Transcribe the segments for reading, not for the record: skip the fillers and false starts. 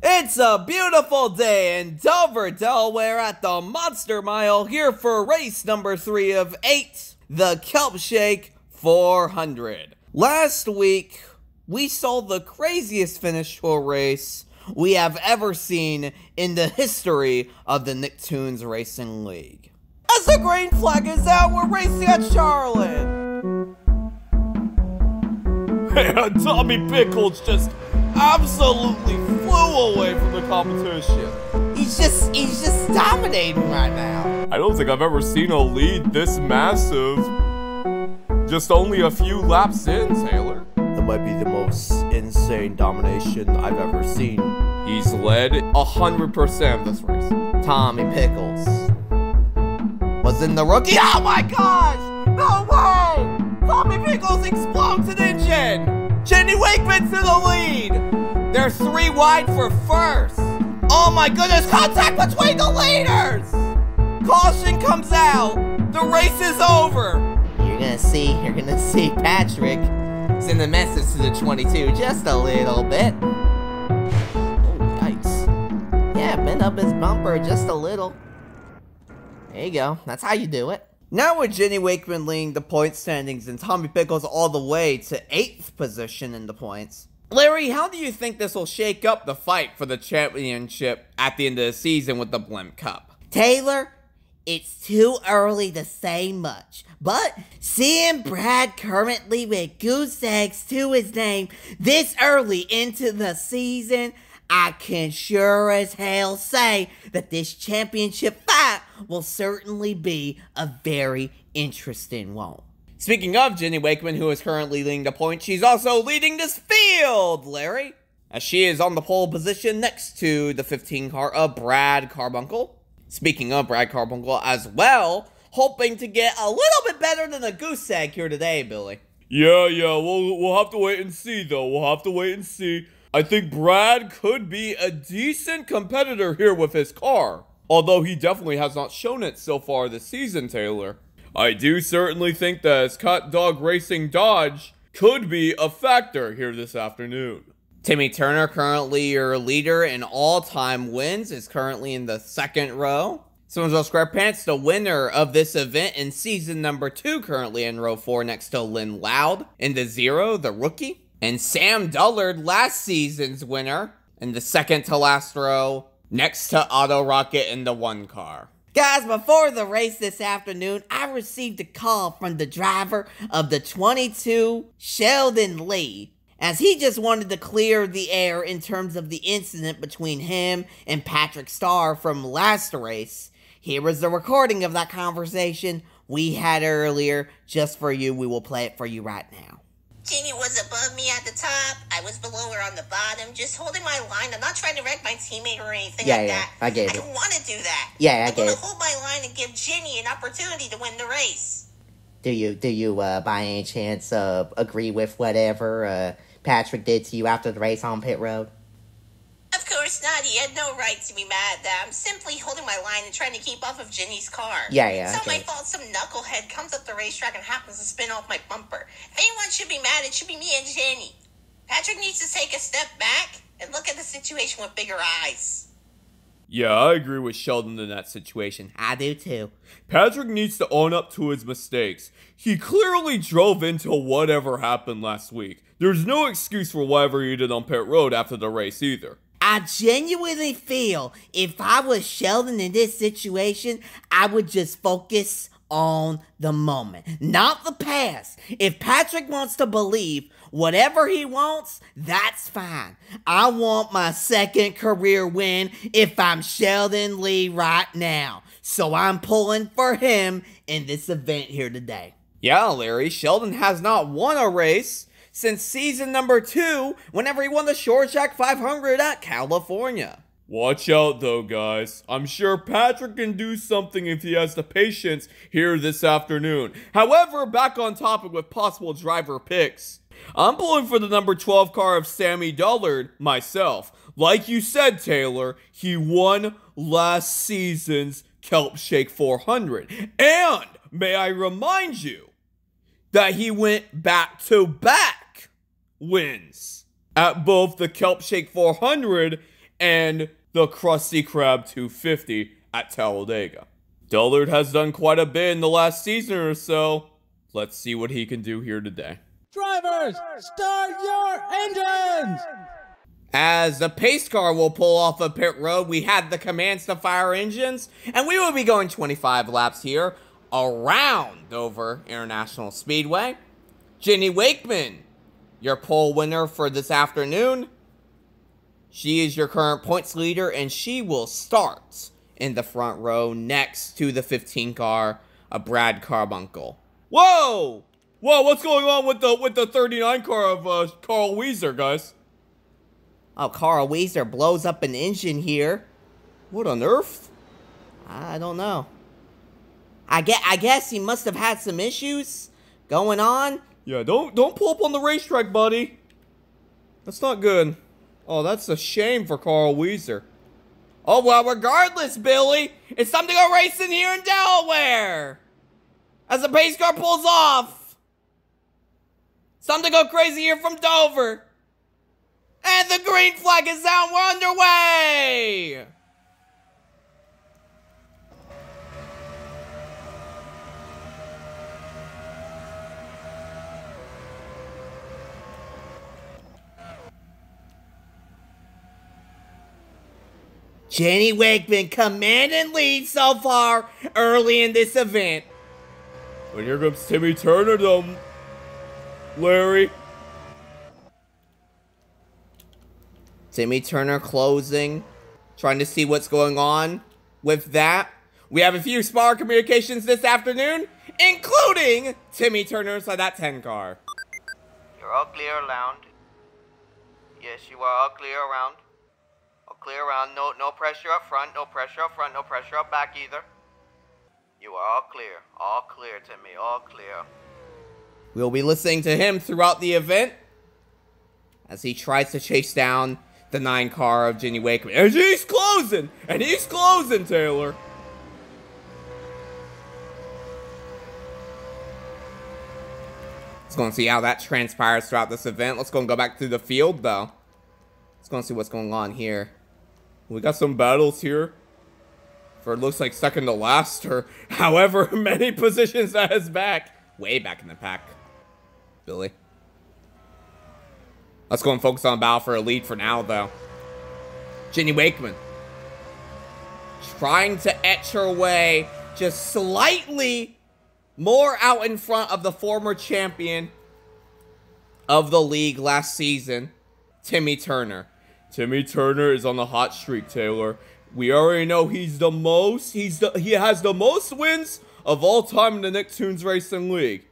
It's a beautiful day in Dover, Delaware at the Monster Mile here for race number 3 of 8, the Kelpshake 400. Last week, we saw the craziest finish to a race we have ever seen in the history of the Nicktoons Racing League. As the green flag is out, we're racing at Charlotte. And Tommy Pickles just absolutely flew away from the competition. He's just dominating right now. I don't think I've ever seen a lead this massive. Just only a few laps in, Taylor. That might be the most insane domination I've ever seen. He's led 100% of this race. Tommy Pickles was in the rookie. Oh my gosh! No way! Tommy Pickles explodes an engine! Jenny Wakeman to the lead! They're 3 wide for first! Oh my goodness, contact between the leaders! Caution comes out! The race is over! You're gonna see Patrick send a message to the 22 just a little bit. Oh, yikes. Yeah, bend up his bumper just a little. There you go, that's how you do it. Now with Jenny Wakeman leading the point standings and Tommy Pickles all the way to 8th position in the points. Larry, how do you think this will shake up the fight for the championship at the end of the season with the Blimp Cup? Taylor, it's too early to say much, but seeing Brad currently with goose eggs to his name this early into the season, I can sure as hell say that this championship fight will certainly be a very interesting one. Speaking of Jenny Wakeman, who is currently leading the points, she's also leading this field, Larry, as she is on the pole position next to the 15 car of Brad Carbuncle. Speaking of Brad Carbuncle as well, hoping to get a little bit better than a goose egg here today, Billy. Yeah, we'll have to wait and see, though. We'll have to wait and see. I think Brad could be a decent competitor here with his car, although he definitely has not shown it so far this season, Taylor. I do certainly think that his Cut Dog Racing Dodge could be a factor here this afternoon. Timmy Turner, currently your leader in all-time wins, is currently in the 2nd row. Swimsville SquarePants, the winner of this event in season number 2, currently in row 4 next to Lynn Loud in the 0, the rookie. And Sam Dullard, last season's winner, in the 2nd to last row, next to Auto Rocket in the 1 car. Guys, before the race this afternoon, I received a call from the driver of the 22, Sheldon Lee, as he just wanted to clear the air in terms of the incident between him and Patrick Starr from last race. Here is the recording of that conversation we had earlier, just for you. We will play it for you right now. Jenny was above me at the top. I was below her on the bottom, just holding my line. I'm not trying to wreck my teammate or anything like that. I get it. I don't want to do that. Yeah, I get it. I want to hold my line and give Jenny an opportunity to win the race. Do you by any chance agree with whatever Patrick did to you after the race on pit road? Of course not. He had no right to be mad at that. I'm simply holding my line and trying to keep off of Jenny's car. Yeah. It's not my fault some knucklehead comes up the racetrack and happens to spin off my bumper. If anyone should be mad, it should be me and Jenny. Patrick needs to take a step back and look at the situation with bigger eyes. Yeah, I agree with Sheldon in that situation. I do too. Patrick needs to own up to his mistakes. He clearly drove into whatever happened last week. There's no excuse for whatever he did on pit road after the race either. I genuinely feel if I was Sheldon in this situation, I would just focus on the moment, not the past. If Patrick wants to believe whatever he wants, that's fine. I want my 2nd career win if I'm Sheldon Lee right now. So I'm pulling for him in this event here today. Yeah, Larry, Sheldon has not won a race since season number 2, whenever he won the Short Track 500 at California. Watch out though, guys. I'm sure Patrick can do something if he has the patience here this afternoon. However, back on topic with possible driver picks. I'm pulling for the number 12 car of Sammy Dullard myself. Like you said, Taylor, he won last season's Kelpshake 400. And may I remind you that he went back-to-back wins at both the Kelpshake 400 and the Krusty Krab 250 at Talladega. Dullard has done quite a bit in the last season or so. Let's see what he can do here today. Drivers, start your engines! As the pace car will pull off of pit road, we had the commands to fire engines, and we will be going 25 laps here around Dover International Speedway. Jenny Wakeman, your pole winner for this afternoon. She is your current points leader, and she will start in the front row next to the 15 car of Brad Carbuncle. Whoa! Whoa, what's going on with the 39 car of Carl Weezer, guys? Oh, Carl Weezer blows up an engine here. What on earth? I don't know. I guess he must have had some issues going on. Yeah, don't pull up on the racetrack, buddy. That's not good. Oh, that's a shame for Carl Weezer. Oh, well, regardless, Billy, it's time to go racing here in Delaware. As the pace car pulls off. It's time to go crazy here from Dover. And the green flag is out. We're underway. Jenny Wakeman commanding lead so far early in this event. But here comes Timmy Turner, though, Larry. Timmy Turner closing, trying to see what's going on with that. We have a few spar communications this afternoon, including Timmy Turner's on that 10 car. You're all clear around. Yes, you are all clear around. All clear around. No pressure up front. No pressure up front. No pressure up back either. You are all clear. All clear, Timmy. All clear. We'll be listening to him throughout the event as he tries to chase down the 9 car of Jenny Wakeman. And he's closing! And he's closing, Taylor. Let's go and see how that transpires throughout this event. Let's go and go back to the field, though. Let's go and see what's going on here. We got some battles here. For it looks like second to last, or however many positions that is back. Way back in the pack, Billy. Let's go and focus on battle for a lead for now, though. Jenny Wakeman trying to etch her way just slightly more out in front of the former champion of the league last season, Timmy Turner. Timmy Turner is on the hot streak, Taylor. We already know he has the most wins of all time in the Nicktoons Racing League.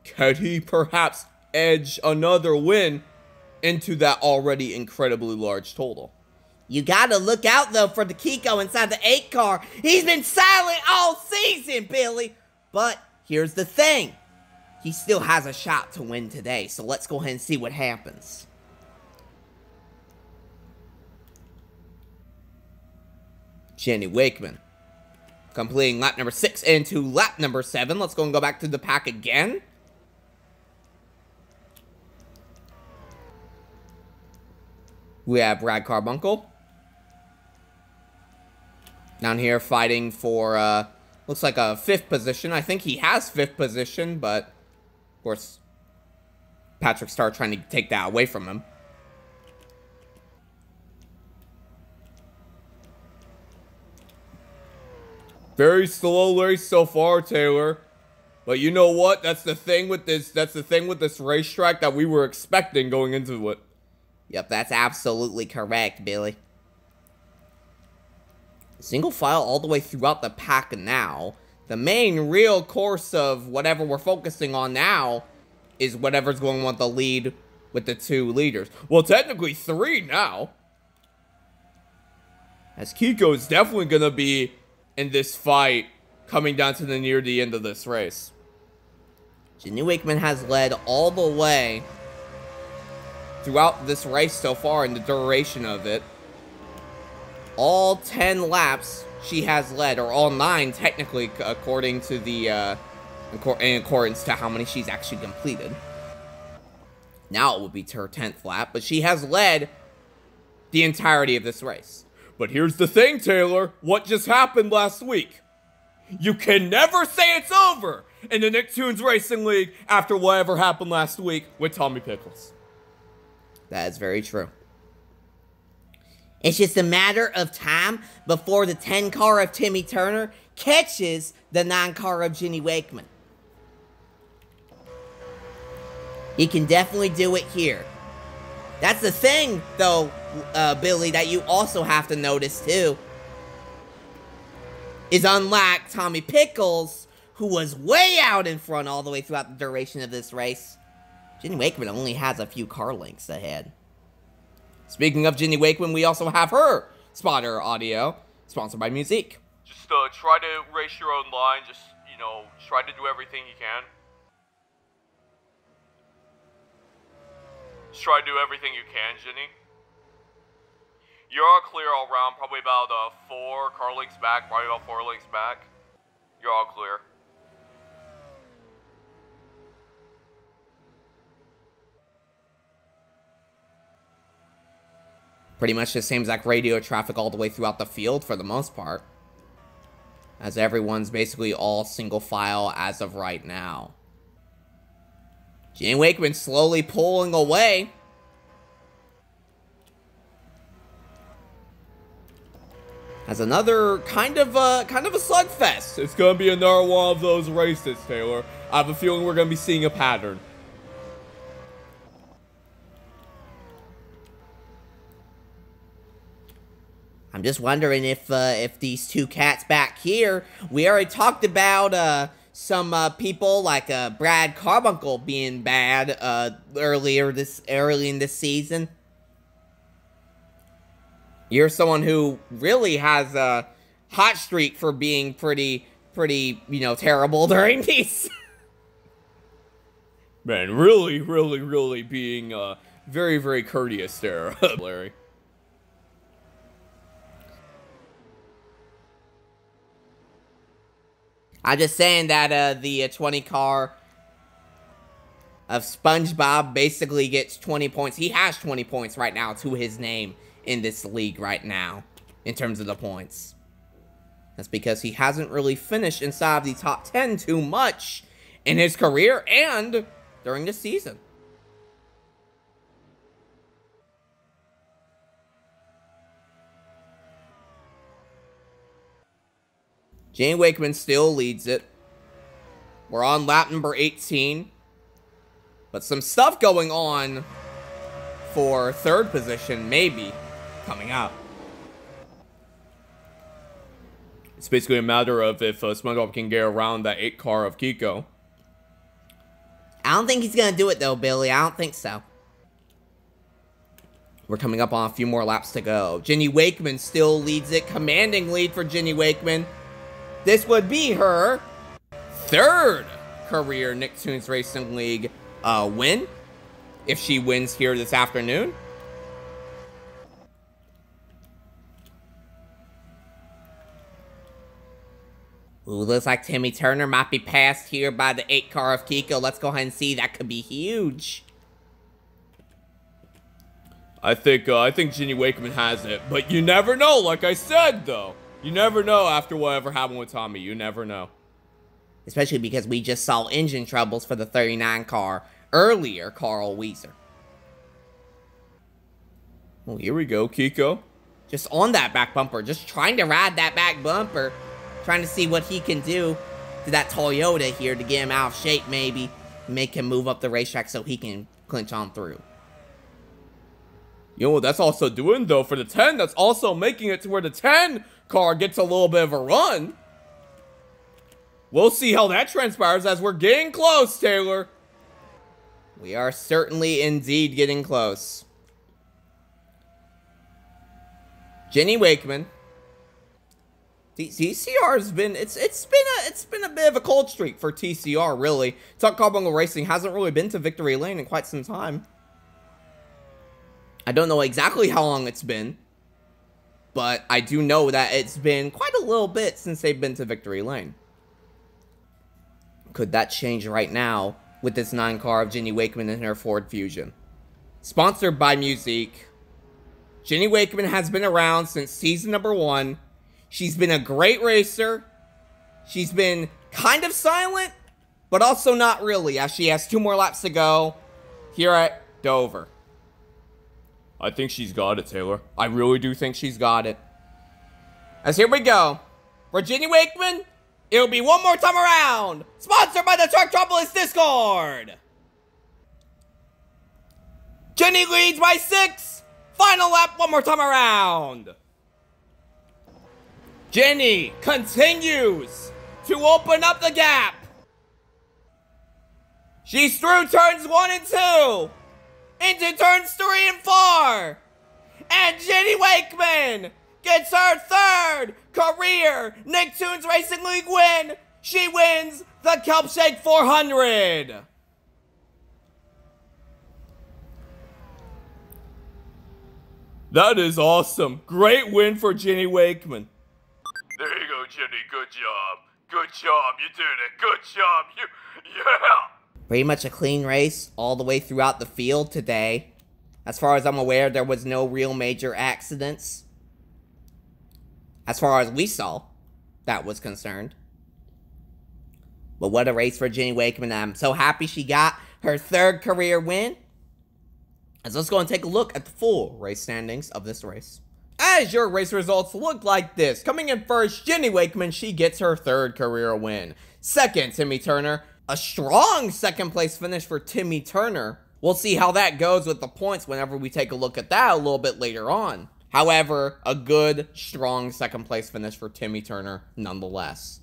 Could he perhaps edge another win into that already incredibly large total? You gotta look out, though, for the Kiko inside the 8 car. He's been silent all season, Billy. But here's the thing. He still has a shot to win today, so let's go ahead and see what happens. Jenny Wakeman completing lap number 6 into lap number 7. Let's go and go back to the pack again. We have Brad Carbuncle down here fighting for, looks like a 5th position. I think he has 5th position, but, of course, Patrick started trying to take that away from him. Very slow race so far, Taylor. But you know what? That's the thing with this racetrack that we were expecting going into it. Yep, that's absolutely correct, Billy. Single file all the way throughout the pack now. The main real course of whatever we're focusing on now is whatever's going on with the lead with the 2 leaders. Well, technically 3 now. As Kiko is definitely going to be in this fight coming down to near the end of this race. Jenny Wakeman has led all the way throughout this race so far in the duration of it. All 10 laps she has led, or all 9 technically, according to the, in accordance to how many she's actually completed. Now it will be her 10th lap, but she has led the entirety of this race. But here's the thing, Taylor. What just happened last week? You can never say it's over in the Nicktoons Racing League after whatever happened last week with Tommy Pickles. That is very true. It's just a matter of time before the 10 car of Timmy Turner catches the 9 car of Jenny Wakeman. He can definitely do it here. That's the thing, though, Billy, that you also have to notice, too. Is unlike Tommy Pickles, who was way out in front all the way throughout the duration of this race, Jenny Wakeman only has a few car lengths ahead. Speaking of Jenny Wakeman, we also have her spotter audio, sponsored by Musique. Just try to race your own line. Just, try to do everything you can. Just try to do everything you can, Jenny. You're all clear all around, probably about 4 car lengths back, probably about 4 lengths back. You're all clear. Pretty much the same exact radio traffic all the way throughout the field for the most part. As everyone's basically all single file as of right now. Jenny Wakeman slowly pulling away. As another kind of a slugfest. It's gonna be another one of those races, Taylor. I have a feeling we're gonna be seeing a pattern. I'm just wondering if these two cats back here, we already talked about some people like Brad Carbuncle being bad early in this season. You're someone who really has a hot streak for being pretty terrible during these. Man, really being very, very courteous there, Larry. I'm just saying that the 20 car of SpongeBob basically gets 20 points. He has 20 points right now to his name in this league right now, in terms of the points. That's because he hasn't really finished inside of the top 10 too much in his career and during the season. Jenny Wakeman still leads it. We're on lap number 18. But some stuff going on for third position, maybe, coming up. It's basically a matter of if SpongeBob can get around that 8 car of Kiko. I don't think he's going to do it, though, Billy. I don't think so. We're coming up on a few more laps to go. Jenny Wakeman still leads it. Commanding lead for Jenny Wakeman. This would be her third career Nicktoons Racing League win, if she wins here this afternoon. Ooh, looks like Timmy Turner might be passed here by the 8 car of Kiko. Let's go ahead and see. That could be huge. I think Jenny Wakeman has it, but you never know, like I said, though. You never know after whatever happened with Tommy. You never know. Especially because we just saw engine troubles for the 39 car earlier, Carl Weezer. Well, here we go, Kiko. Just on that back bumper. Just trying to ride that back bumper. Trying to see what he can do to that Toyota here to get him out of shape, maybe. Make him move up the racetrack so he can clinch on through. You know what that's also doing, though, for the 10? That's also making it to where the 10 car gets a little bit of a run. We'll see how that transpires as we're getting close, Taylor. We are certainly indeed getting close. Jenny Wakeman. TCR's been it's been a bit of a cold streak for TCR, really. Tuck Carbuncle Racing hasn't really been to victory lane in quite some time. I don't know exactly how long it's been, but I do know that it's been quite a little bit since they've been to victory lane. Could that change right now with this 9 car of Jenny Wakeman and her Ford Fusion? Sponsored by Musique. Jenny Wakeman has been around since season number 1. She's been a great racer. She's been kind of silent, but also not really, as she has 2 more laps to go here at Dover. I think she's got it, Taylor. I really do think she's got it. As here we go. For Jenny Wakeman, it'll be one more time around. Sponsored by the Trucktropolis Discord. Jenny leads by 6. Final lap, one more time around. Jenny continues to open up the gap. She's through turns 1 and 2. Into turns 3 and 4. And Jenny Wakeman gets her 3rd career Nicktoons Racing League win. She wins the Kelpshake 400. That is awesome. Great win for Jenny Wakeman. There you go, Jenny. Good job. Good job. You did it. Good job. Yeah. Pretty much a clean race all the way throughout the field today. As far as I'm aware, there was no real major accidents. As far as we saw, that was concerned. But what a race for Jenny Wakeman. I'm so happy she got her 3rd career win. So let's go and take a look at the full race standings of this race. As your race results look like this. Coming in first, Jenny Wakeman, she gets her 3rd career win. Second, Timmy Turner. A strong 2nd place finish for Timmy Turner. We'll see how that goes with the points whenever we take a look at that a little bit later on. However, a good, strong 2nd place finish for Timmy Turner nonetheless.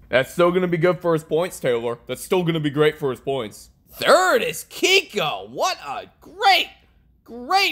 That's still going to be good for his points, Taylor. That's still going to be great for his points. 3rd is Kiko. What a great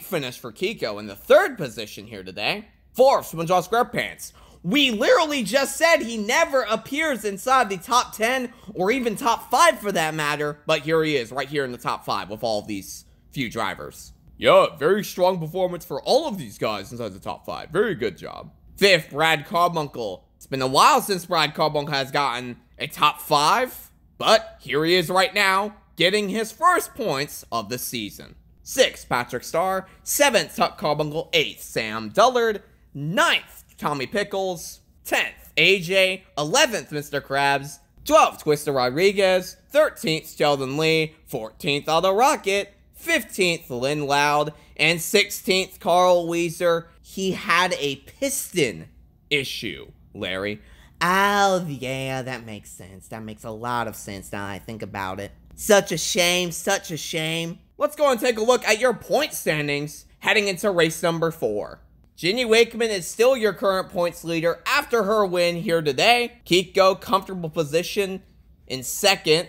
finish for Kiko in the 3rd position here today. 4th, SpongeBob SquarePants. We literally just said he never appears inside the top 10 or even top 5 for that matter, but here he is right here in the top 5 with all of these few drivers. Yeah, very strong performance for all of these guys inside the top 5. Very good job. 5th, Brad Carbuncle. It's been a while since Brad Carbuncle has gotten a top 5, but here he is right now, getting his first points of the season. 6th, Patrick Starr. 7th, Tuck Carbuncle. 8th, Sam Dullard. 9th, Tommy Pickles. 10th, AJ. 11th, Mr. Krabs. 12th, Twister Rodriguez. 13th, Sheldon Lee. 14th, Auto Rocket. 15th, Lynn Loud. And 16th, Carl Weezer. He had a piston issue, Larry. Oh, yeah, that makes sense. That makes a lot of sense now I think about it. Such a shame, such a shame. Let's go and take a look at your point standings heading into race number 4. Jenny Wakeman is still your current points leader after her win here today. Kiko, comfortable position in 2nd.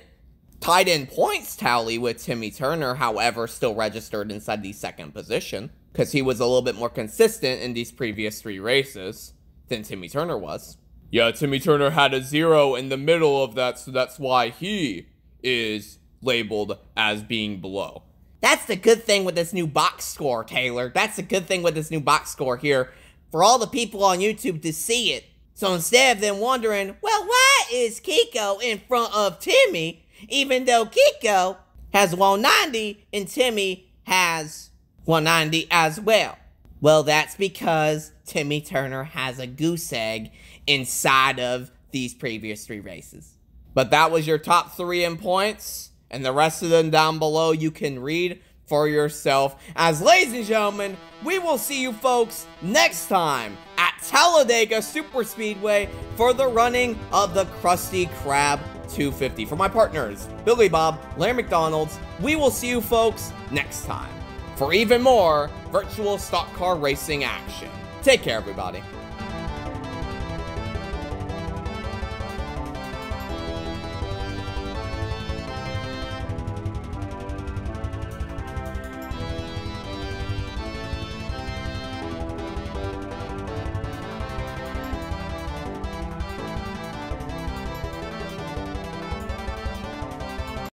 Tied in points tally with Timmy Turner, however, still registered inside the 2nd position, because he was a little bit more consistent in these previous 3 races than Timmy Turner was. Yeah, Timmy Turner had a 0 in the middle of that, so that's why he is labeled as being below. That's the good thing with this new box score, Taylor. That's the good thing with this new box score here for all the people on YouTube to see it. So instead of them wondering, well, why is Kiko in front of Timmy, even though Kiko has 190 and Timmy has 190 as well? Well, that's because Timmy Turner has a goose egg inside of these previous 3 races. But that was your top 3 in points. And the rest of them down below you can read for yourself. As ladies and gentlemen, we will see you folks next time at Talladega Super Speedway for the running of the Krusty Krab 250. For my partners, Billy Bob, Larry McDonald's, we will see you folks next time for even more virtual stock car racing action. Take care, everybody.